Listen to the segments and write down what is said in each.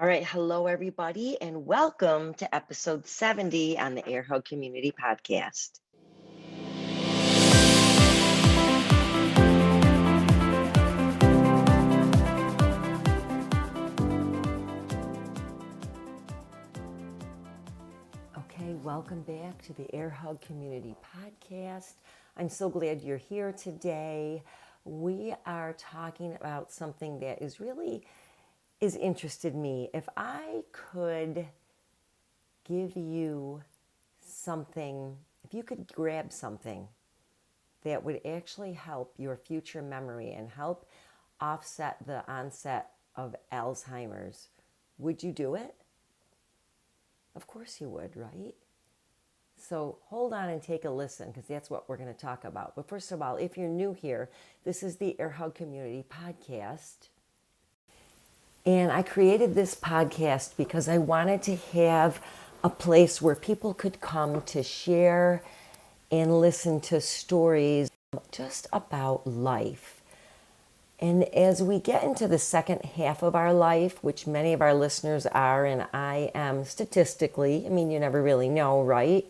All right. Hello, everybody, and welcome to episode 70 on the Air Hug Community Podcast. Okay, welcome back to the Air Hug Community Podcast. I'm so glad you're here today. We are talking about something that is interested me. If I could give you something, if you could grab something that would actually help your future memory and help offset the onset of Alzheimer's, would you do it? Of course you would, right? So hold on and take a listen, because that's what we're going to talk about. But first of all, if you're new here, this is the Air Hug Community Podcast. And I created this podcast because I wanted to have a place where people could come to share and listen to stories just about life. And as we get into the second half of our life, which many of our listeners are, and I am statistically, you never really know, right?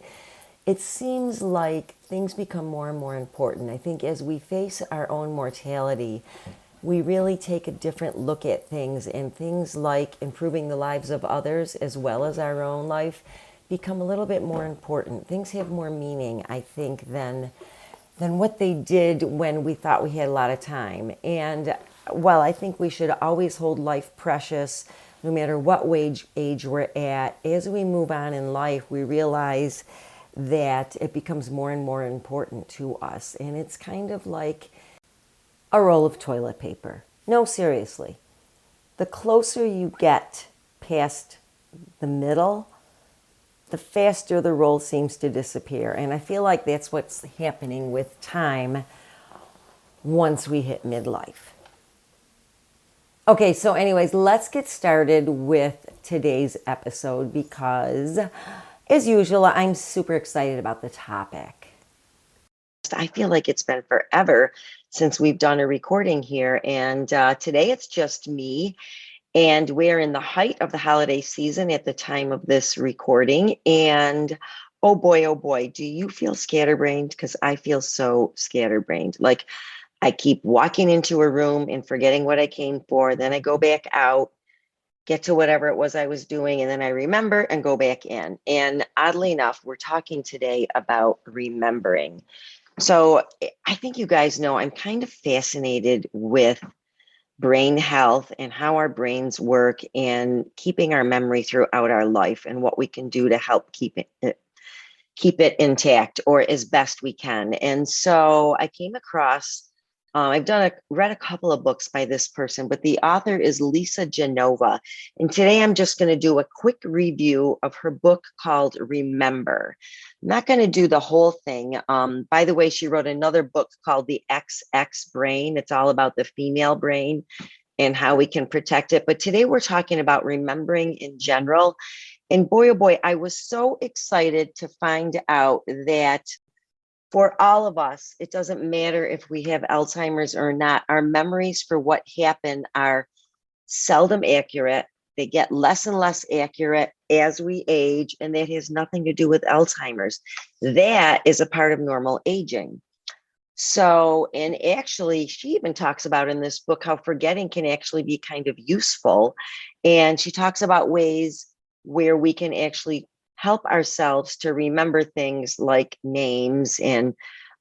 It seems like things become more and more important. I think as we face our own mortality, we really take a different look at things, and things like improving the lives of others as well as our own life become a little bit more important. Things have more meaning, I think, than what they did when we thought we had a lot of time. And while I think we should always hold life precious, no matter what age we're at, as we move on in life, we realize that it becomes more and more important to us. And it's kind of like a roll of toilet paper. No, seriously. The closer you get past the middle, the faster the roll seems to disappear. And I feel like that's what's happening with time once we hit midlife. Okay, so anyways, let's get started with today's episode because, as usual, I'm super excited about the topic. I feel like it's been forever since we've done a recording here, and today it's just me. And we're in the height of the holiday season at the time of this recording. And oh boy, do you feel scatterbrained? Because I feel so scatterbrained. Like I keep walking into a room and forgetting what I came for. Then I go back out, get to whatever it was I was doing, and then I remember and go back in. And oddly enough, we're talking today about remembering. So I think you guys know I'm kind of fascinated with brain health and how our brains work and keeping our memory throughout our life and what we can do to help keep it intact or as best we can. And so I came across, read a couple of books by this person, but the author is Lisa Genova. And today I'm just going to do a quick review of her book called Remember. I'm not going to do the whole thing. By the way, she wrote another book called The XX Brain. It's all about the female brain and how we can protect it. But today we're talking about remembering in general. And boy, oh boy, I was so excited to find out that for all of us, it doesn't matter if we have Alzheimer's or not, our memories for what happened are seldom accurate. They get less and less accurate as we age, and that has nothing to do with Alzheimer's. That is a part of normal aging. So, and actually, she even talks about in this book how forgetting can actually be kind of useful. And she talks about ways where we can actually help ourselves to remember things like names. And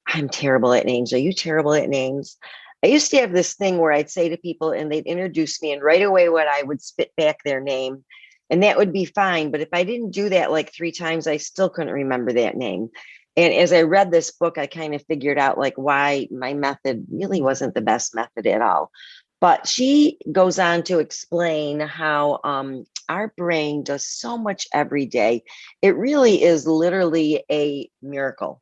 I'm terrible at names. Are you terrible at names? I used to have this thing where I'd say to people and they'd introduce me, and right away what I would spit back their name, and that would be fine. But if I didn't do that like 3 times, I still couldn't remember that name. And as I read this book, I kind of figured out like why my method really wasn't the best method at all. But she goes on to explain how our brain does so much every day. It really is literally a miracle.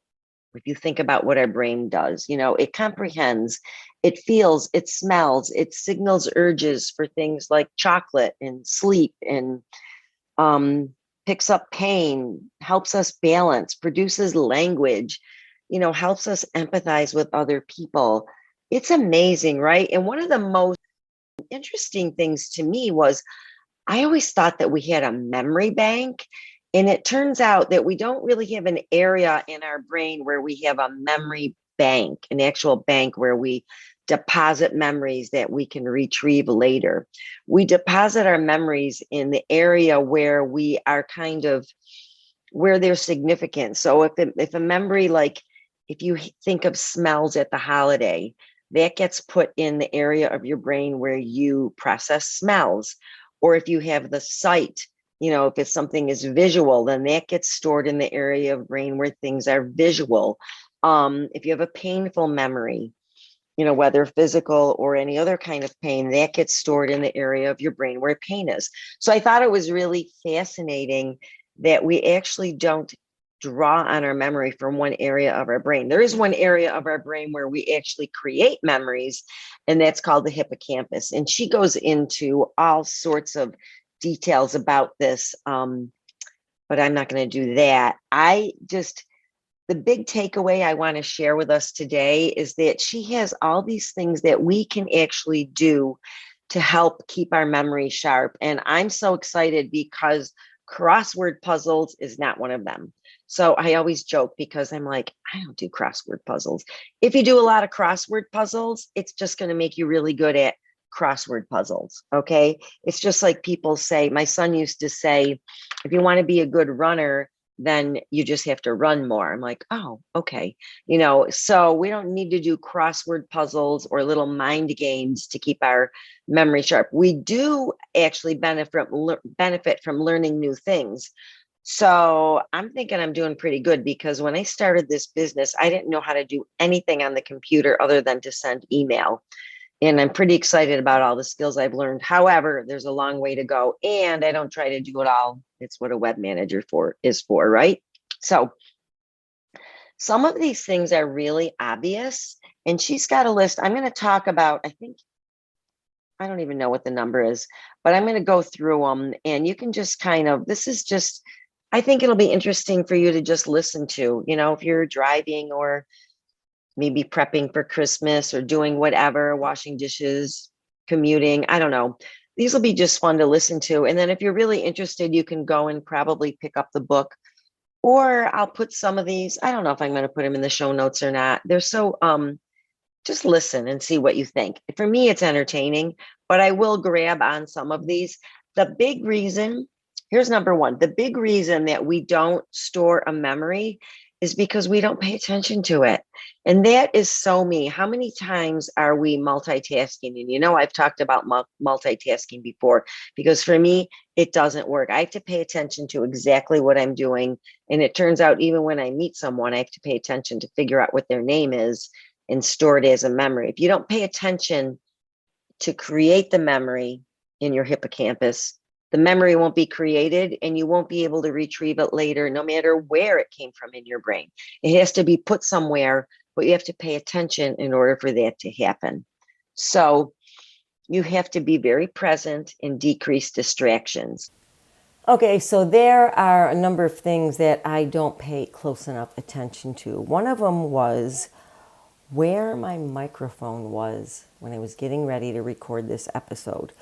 If you think about what our brain does, it comprehends, it feels, it smells, it signals urges for things like chocolate and sleep, and picks up pain, helps us balance, produces language, helps us empathize with other people. It's amazing, right? And one of the most interesting things to me was I always thought that we had a memory bank. And it turns out that we don't really have an area in our brain where we have a memory bank, an actual bank where we deposit memories that we can retrieve later. We deposit our memories in the area where we are kind of where they're significant. So if a memory, like if you think of smells at the holiday, that gets put in the area of your brain where you process smells. Or if you have the sight, if it's something is visual, then that gets stored in the area of brain where things are visual. If you have a painful memory, whether physical or any other kind of pain, that gets stored in the area of your brain where pain is. So I thought it was really fascinating that we actually don't draw on our memory from one area of our brain. There is one area of our brain where we actually create memories, and that's called the hippocampus. And she goes into all sorts of details about this, but I'm not going to do that. The big takeaway I want to share with us today is that she has all these things that we can actually do to help keep our memory sharp. And I'm so excited because crossword puzzles is not one of them. So I always joke because I'm like, I don't do crossword puzzles. If you do a lot of crossword puzzles, it's just going to make you really good at crossword puzzles. Okay. It's just like people say, my son used to say, if you want to be a good runner, then you just have to run more. I'm like, oh, okay. So we don't need to do crossword puzzles or little mind games to keep our memory sharp. We do actually benefit from learning new things. So I'm thinking I'm doing pretty good because when I started this business, I didn't know how to do anything on the computer other than to send email. And I'm pretty excited about all the skills I've learned. However, there's a long way to go, and I don't try to do it all. It's what a web manager is for, right? So some of these things are really obvious, and she's got a list. I'm going to talk about, I don't even know what the number is, but I'm going to go through them, and you can just I think it'll be interesting for you to just listen to, if you're driving or maybe prepping for Christmas or doing whatever, washing dishes, commuting. I don't know. These will be just fun to listen to. And then if you're really interested, you can go and probably pick up the book, or I'll put some of these. I don't know if I'm going to put them in the show notes or not. They're so, just listen and see what you think. For me, it's entertaining, but I will grab on some of these. The big reason, here's number one. The big reason that we don't store a memory is because we don't pay attention to it. And that is so me. How many times are we multitasking? And I've talked about multitasking before, because for me, it doesn't work. I have to pay attention to exactly what I'm doing. And it turns out even when I meet someone, I have to pay attention to figure out what their name is and store it as a memory. If you don't pay attention to create the memory in your hippocampus, the memory won't be created and you won't be able to retrieve it later, no matter where it came from in your brain. It has to be put somewhere, but you have to pay attention in order for that to happen. So you have to be very present and decrease distractions. Okay, so there are a number of things that I don't pay close enough attention to. One of them was where my microphone was when I was getting ready to record this episode.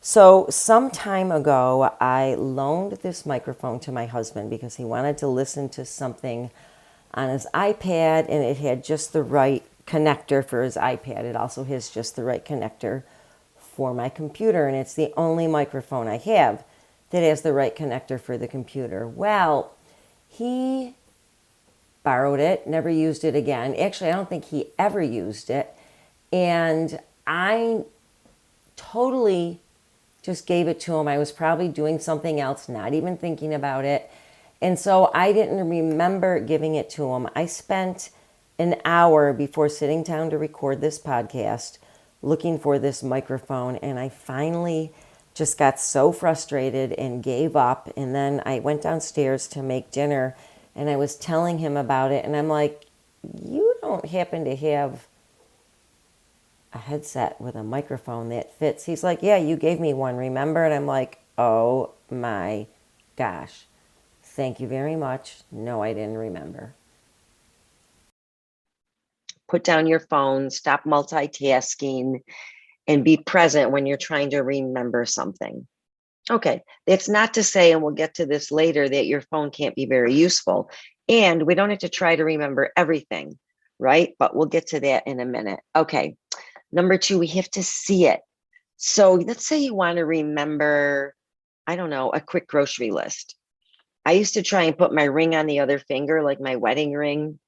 So some time ago, I loaned this microphone to my husband because he wanted to listen to something on his iPad, and it had just the right connector for his iPad. It also has just the right connector for my computer, and it's the only microphone I have that has the right connector for the computer. Well, he borrowed it, never used it again. Actually, I don't think he ever used it. And I totally just gave it to him. I was probably doing something else, not even thinking about it. And so I didn't remember giving it to him. I spent an hour before sitting down to record this podcast looking for this microphone. And I finally just got so frustrated and gave up. And then I went downstairs to make dinner and I was telling him about it. And I'm like, you don't happen to have a headset with a microphone that fits? He's like, yeah, you gave me one, remember? And I'm like, oh my gosh, thank you very much. No, I didn't remember. Put down your phone, stop multitasking, and be present when you're trying to remember something. Okay. That's not to say, and we'll get to this later, that your phone can't be very useful. And we don't have to try to remember everything, right? But we'll get to that in a minute. Okay. Number two, we have to see it. So let's say you want to remember, I don't know, a quick grocery list. I used to try and put my ring on the other finger, like my wedding ring,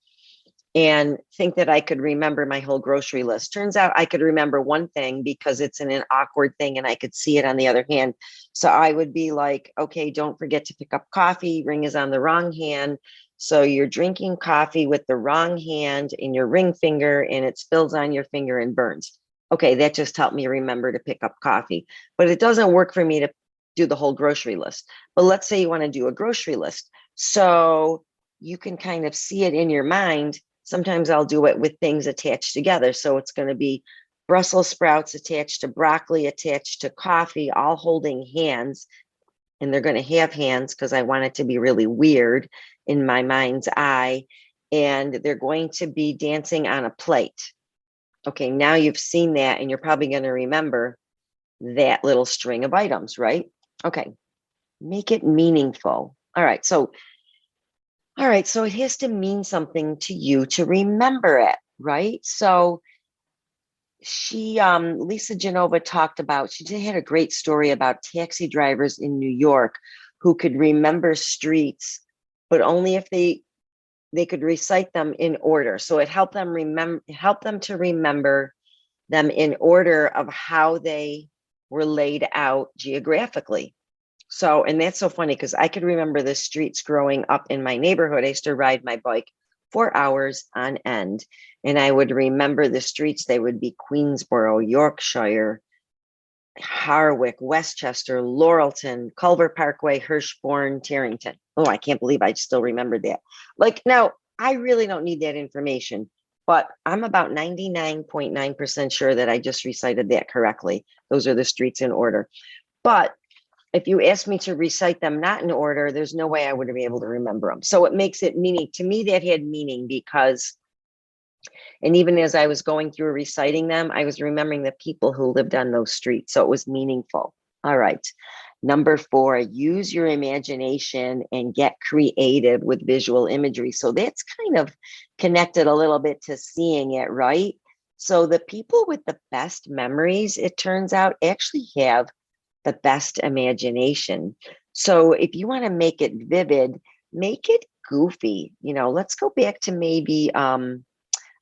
and think that I could remember my whole grocery list. Turns out I could remember one thing because it's in an awkward thing and I could see it on the other hand. So I would be like, okay, don't forget to pick up coffee. Ring is on the wrong hand. So you're drinking coffee with the wrong hand in your ring finger and it spills on your finger and burns. Okay, that just helped me remember to pick up coffee. But it doesn't work for me to do the whole grocery list. But let's say you want to do a grocery list. So you can kind of see it in your mind. Sometimes I'll do it with things attached together. So it's going to be Brussels sprouts attached to broccoli, attached to coffee, all holding hands. And they're going to have hands because I want it to be really weird in my mind's eye. And they're going to be dancing on a plate. Okay, now you've seen that and you're probably going to remember that little string of items, right? Okay, make it meaningful. All right, so it has to mean something to you to remember it, right? So Lisa Genova talked about, she had a great story about taxi drivers in New York who could remember streets, but only if they could recite them in order. So it helped them to remember them in order of how they were laid out geographically. So, and that's so funny because I could remember the streets growing up in my neighborhood. I used to ride my bike for hours on end, and I would remember the streets. They would be Queensboro, Yorkshire, Harwick, Westchester, Laurelton, Culver Parkway, Hirschborn, Tarrington. Oh, I can't believe I still remembered that. Like, now, I really don't need that information, but I'm about 99.9% sure that I just recited that correctly. Those are the streets in order. But if you ask me to recite them not in order, there's no way I would be able to remember them. So it makes it meaning to me. That had meaning because, and even as I was going through reciting them, I was remembering the people who lived on those streets. So it was meaningful. All right. Number 4, use your imagination and get creative with visual imagery. So that's kind of connected a little bit to seeing it, right? So the people with the best memories, it turns out, actually have the best imagination. So if you want to make it vivid, make it goofy. Let's go back to maybe I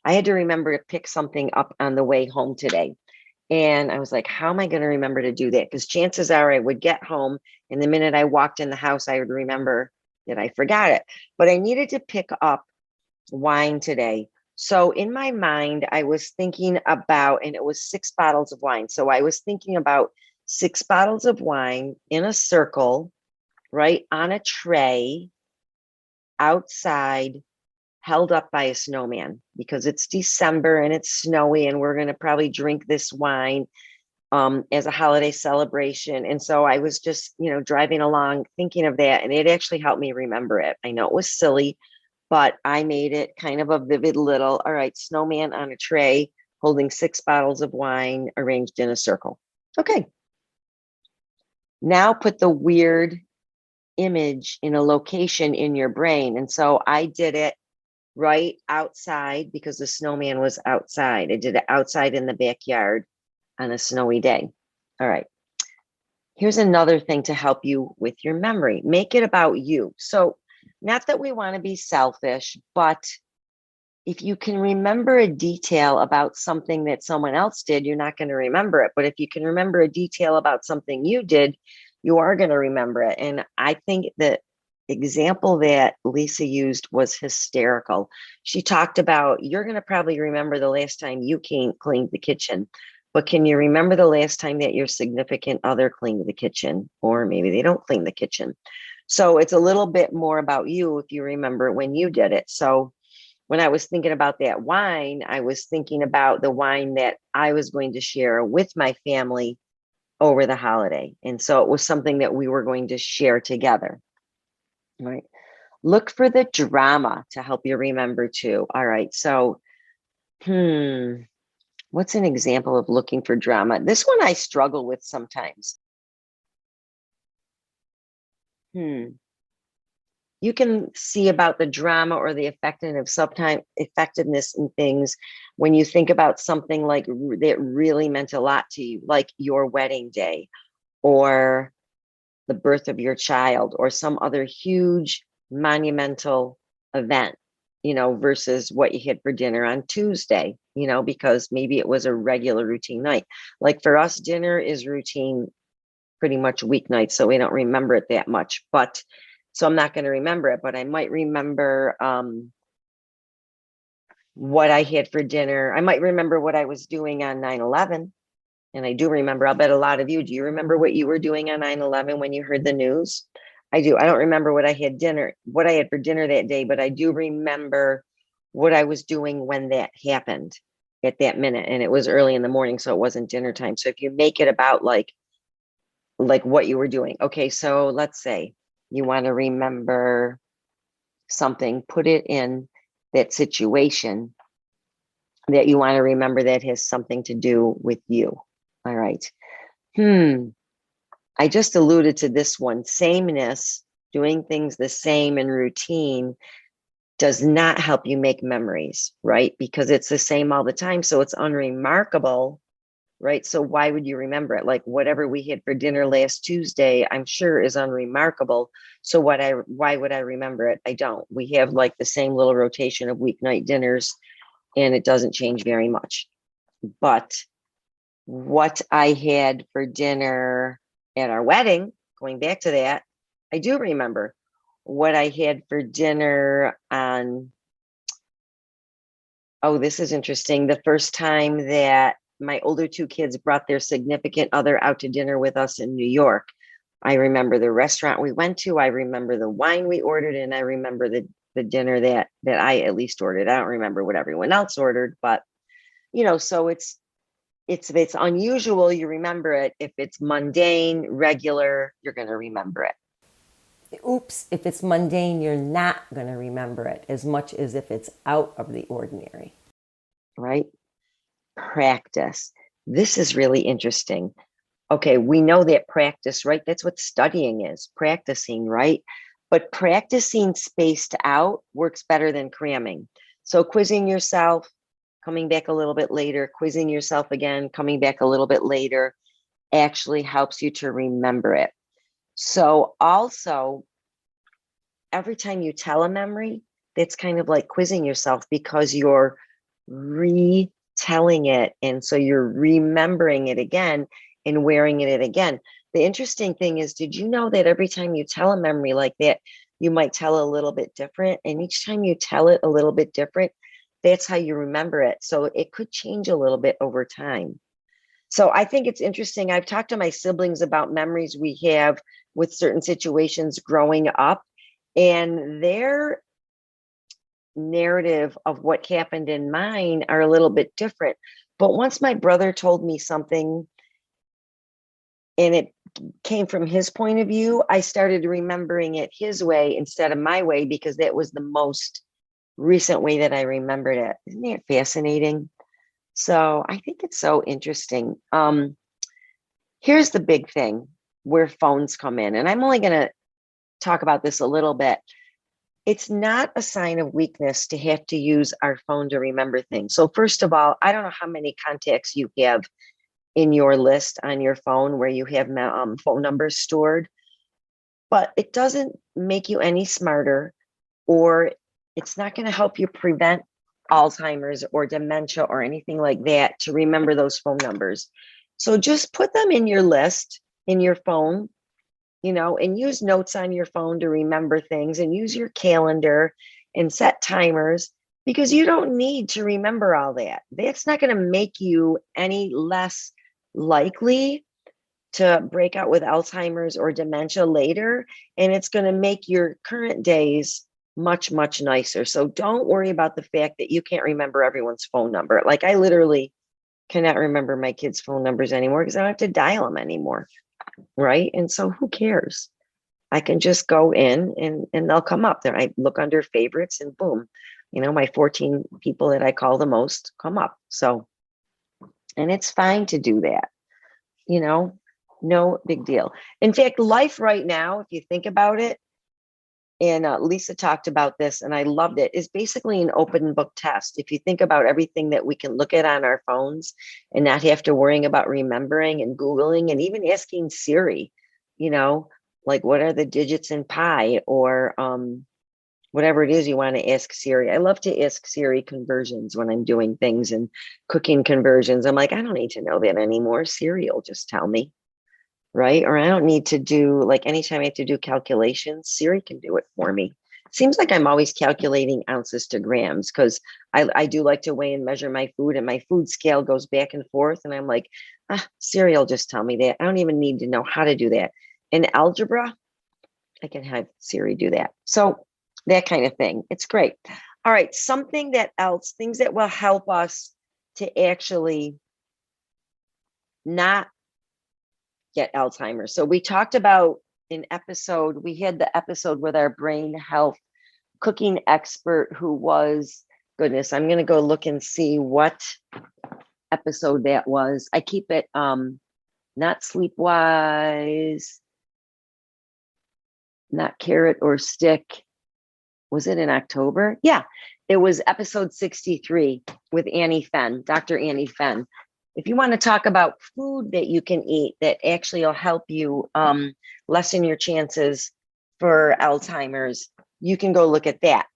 had to remember to pick something up on the way home today. And I was like, how am I going to remember to do that? Because chances are I would get home and the minute I walked in the house, I would remember that I forgot it. But I needed to pick up wine today. So in my mind, I was thinking about, and it was 6 bottles of wine. So I was thinking about 6 bottles of wine in a circle, right, on a tray outside, held up by a snowman, because it's December and it's snowy and we're going to probably drink this wine as a holiday celebration. And so I was just, driving along thinking of that, and it actually helped me remember it. I know it was silly, but I made it kind of a vivid little, all right, snowman on a tray holding 6 bottles of wine arranged in a circle. Okay. Now put the weird image in a location in your brain. And so I did it right outside because the snowman was outside. I did it outside in the backyard on a snowy day. All right. Here's another thing to help you with your memory. Make it about you. So, not that we want to be selfish, but if you can remember a detail about something that someone else did, you're not going to remember it. But if you can remember a detail about something you did, you are going to remember it. And I think the example that Lisa used was hysterical. She talked about, you're going to probably remember the last time you cleaned the kitchen, but can you remember the last time that your significant other cleaned the kitchen? Or maybe they don't clean the kitchen. So it's a little bit more about you if you remember when you did it. So when I was thinking about that wine, I was thinking about the wine that I was going to share with my family over the holiday. And so it was something that we were going to share together. All right. Look for the drama to help you remember too. All right. So, what's an example of looking for drama? This one I struggle with sometimes. Hmm. You can see about the drama or the effectiveness in things when you think about something like that really meant a lot to you, like your wedding day or the birth of your child or some other huge monumental event, versus what you had for dinner on Tuesday, because maybe it was a regular routine night. Like for us, dinner is routine pretty much weeknights, so we don't remember it that much. But so I'm not going to remember it, but I might remember what I had for dinner. I might remember what I was doing on 9/11. And I do remember, I'll bet a lot of you, do you remember what you were doing on 9/11 when you heard the news? I do. I don't remember what I had for dinner that day, but I do remember what I was doing when that happened at that minute. And it was early in the morning, so it wasn't dinner time. So if you make it about like what you were doing. Okay, so let's say you want to remember something, put it in that situation that you want to remember that has something to do with you. All right. I just alluded to this one. Sameness, doing things the same and routine does not help you make memories, right? Because it's the same all the time. So it's unremarkable, right? So why would you remember it? Like whatever we had for dinner last Tuesday, I'm sure is unremarkable. So why would I remember it? I don't. We have like the same little rotation of weeknight dinners and it doesn't change very much. But what I had for dinner at our wedding, going back to that, I do remember what I had for dinner on, oh, this is interesting. The first time that my older two kids brought their significant other out to dinner with us in New York. I remember the restaurant we went to. I remember the wine we ordered, and I remember the dinner that I at least ordered. I don't remember what everyone else ordered, but so if it's unusual, you remember it. If it's mundane, regular, you're going to remember it. Oops, if it's mundane, you're not going to remember it as much as if it's out of the ordinary. Right? Practice. This is really interesting. Okay, we know that practice, right? That's what studying is, practicing, right? But practicing spaced out works better than cramming. So quizzing yourself, coming back a little bit later, quizzing yourself again, coming back a little bit later, actually helps you to remember it. So also, every time you tell a memory, that's kind of like quizzing yourself because you're retelling it. And so you're remembering it again and wearing it again. The interesting thing is, did you know that every time you tell a memory like that, you might tell a little bit different? And each time you tell it a little bit different, that's how you remember it. So it could change a little bit over time. So I think it's interesting. I've talked to my siblings about memories we have with certain situations growing up, and their narrative of what happened in mine are a little bit different. But once my brother told me something and it came from his point of view, I started remembering it his way instead of my way because that was the most recent way that I remembered it. Isn't that fascinating? So I think it's so interesting. Here's the big thing where phones come in, and I'm only going to talk about this a little bit. It's not a sign of weakness to have to use our phone to remember things. So first of all, I don't know how many contacts you have in your list on your phone where you have phone numbers stored, but it doesn't make you any smarter, or it's not going to help you prevent Alzheimer's or dementia or anything like that to remember those phone numbers. So just put them in your list in your phone, and use notes on your phone to remember things, and use your calendar and set timers, because you don't need to remember all that. That's not going to make you any less likely to break out with Alzheimer's or dementia later. And it's going to make your current days much, much nicer. So don't worry about the fact that you can't remember everyone's phone number. Like I literally cannot remember my kids' phone numbers anymore because I don't have to dial them anymore. Right. And so who cares? I can just go in and they'll come up there. I look under favorites and boom, my 14 people that I call the most come up. So, and it's fine to do that, you know. No big deal. In fact, life right now, if you think about it, and Lisa talked about this and I loved it, is basically an open book test. If you think about everything that we can look at on our phones and not have to worrying about remembering and Googling and even asking Siri, you know, like what are the digits in pi, or whatever it is you want to ask Siri. I love to ask Siri conversions when I'm doing things and cooking conversions. I'm like, I don't need to know that anymore. Siri will just tell me. Right? Or I don't need to do, like, anytime I have to do calculations, Siri can do it for me. Seems like I'm always calculating ounces to grams because I do like to weigh and measure my food, and my food scale goes back and forth. And I'm like, Siri will just tell me that. I don't even need to know how to do that. In algebra, I can have Siri do that. So that kind of thing. It's great. All right. Something that else, things that will help us to actually not get Alzheimer's. So we talked about we had the episode with our brain health cooking expert who was, goodness, I'm going to go look and see what episode that was. I keep it not Sleepwise, not Carrot or Stick. Was it in October? Yeah, it was episode 63 with Annie Fenn, Dr. Annie Fenn. If you want to talk about food that you can eat that actually will help you lessen your chances for Alzheimer's, you can go look at that.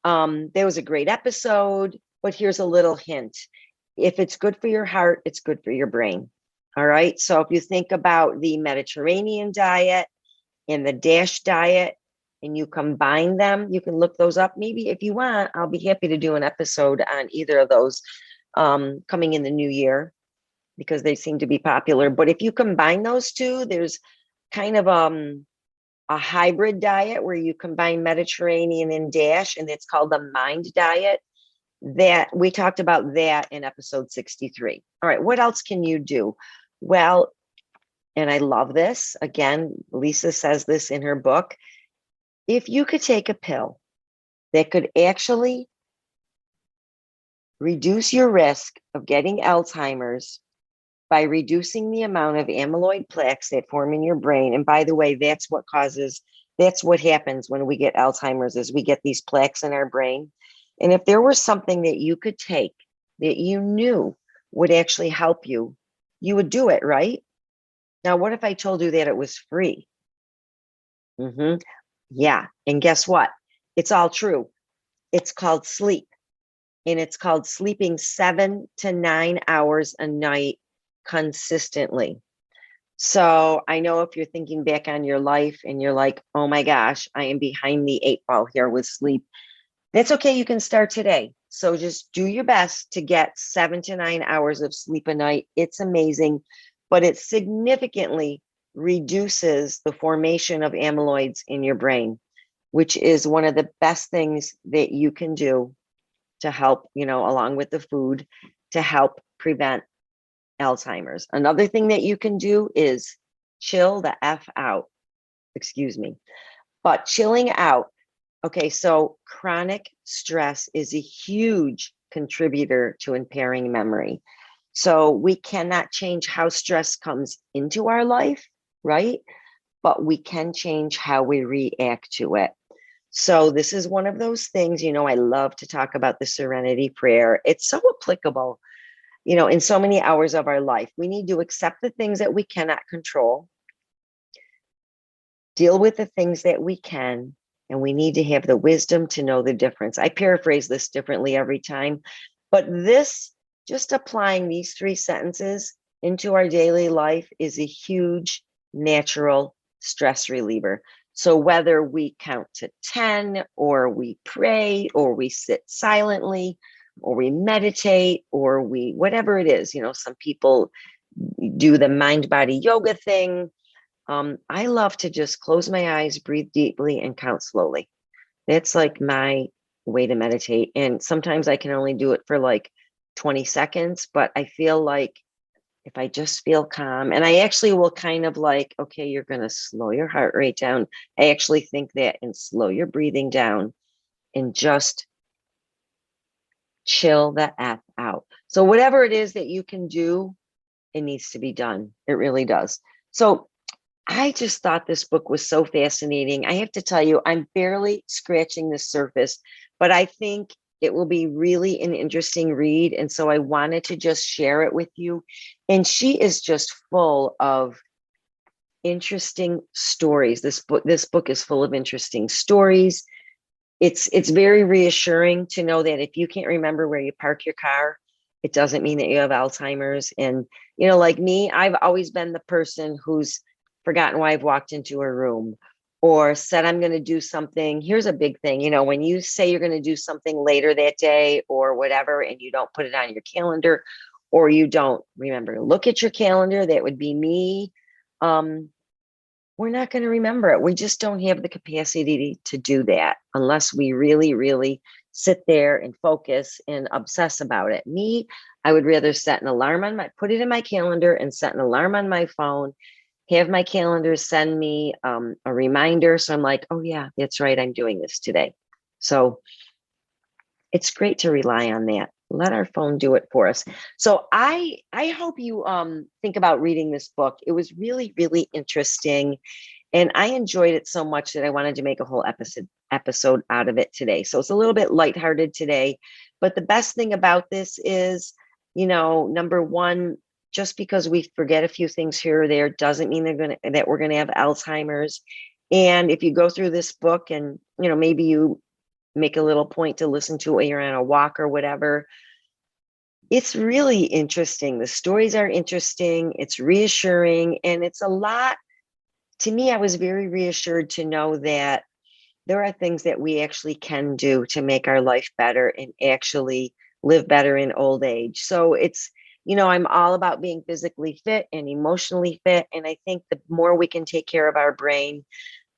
There was a great episode, but here's a little hint. If it's good for your heart, it's good for your brain. All right. So if you think about the Mediterranean diet and the DASH diet, and you combine them, you can look those up. Maybe if you want, I'll be happy to do an episode on either of those coming in the new year, because they seem to be popular. But if you combine those two, there's kind of a hybrid diet where you combine Mediterranean and DASH, and it's called the MIND diet. That we talked about that in episode 63. All right, what else can you do? Well, and I love this. Again, Lisa says this in her book. If you could take a pill that could actually reduce your risk of getting Alzheimer's by reducing the amount of amyloid plaques that form in your brain. And by the way, that's what happens when we get Alzheimer's, is we get these plaques in our brain. And if there was something that you could take that you knew would actually help you, you would do it, right? Now, what if I told you that it was free? Yeah. And guess what? It's all true. It's called sleep. And it's called sleeping 7 to 9 hours a night consistently. So I know if you're thinking back on your life and you're like, oh my gosh, I am behind the 8 ball here with sleep. That's okay. You can start today. So just do your best to get 7 to 9 hours of sleep a night. It's amazing, but it significantly reduces the formation of amyloids in your brain, which is one of the best things that you can do to help, along with the food, to help prevent Alzheimer's. Another thing that you can do is chill the F out. Excuse me. But chilling out, okay, so chronic stress is a huge contributor to impairing memory. So we cannot change how stress comes into our life, right? But we can change how we react to it. So this is one of those things, I love to talk about the serenity prayer. It's so applicable, in so many hours of our life. We need to accept the things that we cannot control, deal with the things that we can, and we need to have the wisdom to know the difference. I paraphrase this differently every time, but just applying these 3 sentences into our daily life is a huge natural stress reliever. So whether we count to 10, or we pray, or we sit silently, or we meditate, or whatever it is, some people do the mind body yoga thing. I love to just close my eyes, breathe deeply, and count slowly. That's like my way to meditate. And sometimes I can only do it for like 20 seconds, but I feel like if I just feel calm, and I actually will kind of like, okay, you're going to slow your heart rate down. I actually think that, and slow your breathing down and just chill the F out. So whatever it is that you can do, it needs to be done. It really does. So I just thought this book was so fascinating. I have to tell you, I'm barely scratching the surface, but I think it will be really an interesting read. And so I wanted to just share it with you. And she is just full of interesting stories. This book is full of interesting stories. It's very reassuring to know that if you can't remember where you park your car, it doesn't mean that you have Alzheimer's. And like me, I've always been the person who's forgotten why I've walked into a room or said I'm going to do something. Here's a big thing, when you say you're going to do something later that day or whatever, and you don't put it on your calendar, or you don't remember to look at your calendar, that would be me. um, we're not going to remember it. We just don't have the capacity to do that unless we really, really sit there and focus and obsess about it. Me, I would rather set an alarm put it in my calendar and set an alarm on my phone, have my calendar send me a reminder. So I'm like, oh yeah, that's right. I'm doing this today. So it's great to rely on that. Let our phone do it for us. So I hope you think about reading this book. It was really, really interesting. And I enjoyed it so much that I wanted to make a whole episode out of it today. So it's a little bit lighthearted today. But the best thing about this is, number one, just because we forget a few things here or there doesn't mean that we're gonna have Alzheimer's. And if you go through this book and maybe you make a little point to listen to it when you're on a walk or whatever, it's really interesting. The stories are interesting, it's reassuring, and it's a lot. To me, I was very reassured to know that there are things that we actually can do to make our life better and actually live better in old age. So I'm all about being physically fit and emotionally fit. And I think the more we can take care of our brain,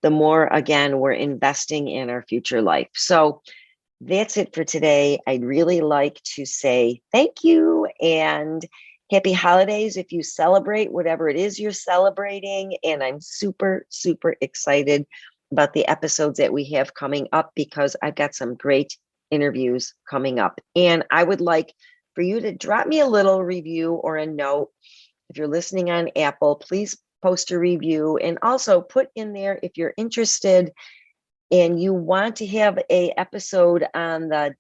the more, again, we're investing in our future life. So that's it for today. I'd really like to say thank you and happy holidays if you celebrate whatever it is you're celebrating. And I'm super, super excited about the episodes that we have coming up because I've got some great interviews coming up. And I would like for you to drop me a little review or a note. If you're listening on Apple, please post a review and also put in there if you're interested and you want to have a episode on the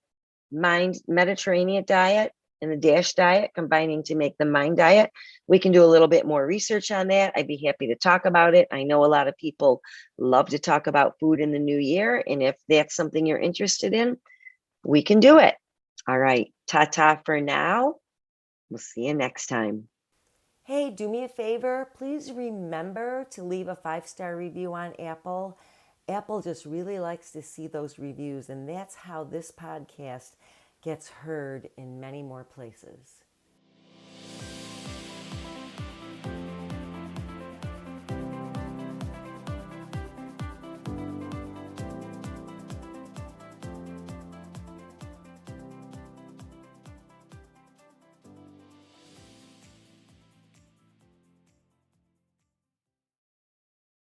Mind Mediterranean diet and the DASH diet, combining to make the Mind diet, we can do a little bit more research on that. I'd be happy to talk about it. I know a lot of people love to talk about food in the new year. And if that's something you're interested in, we can do it. All right. Ta-ta for now. We'll see you next time. Hey, do me a favor. Please remember to leave a 5-star review on Apple. Apple just really likes to see those reviews, and that's how this podcast gets heard in many more places.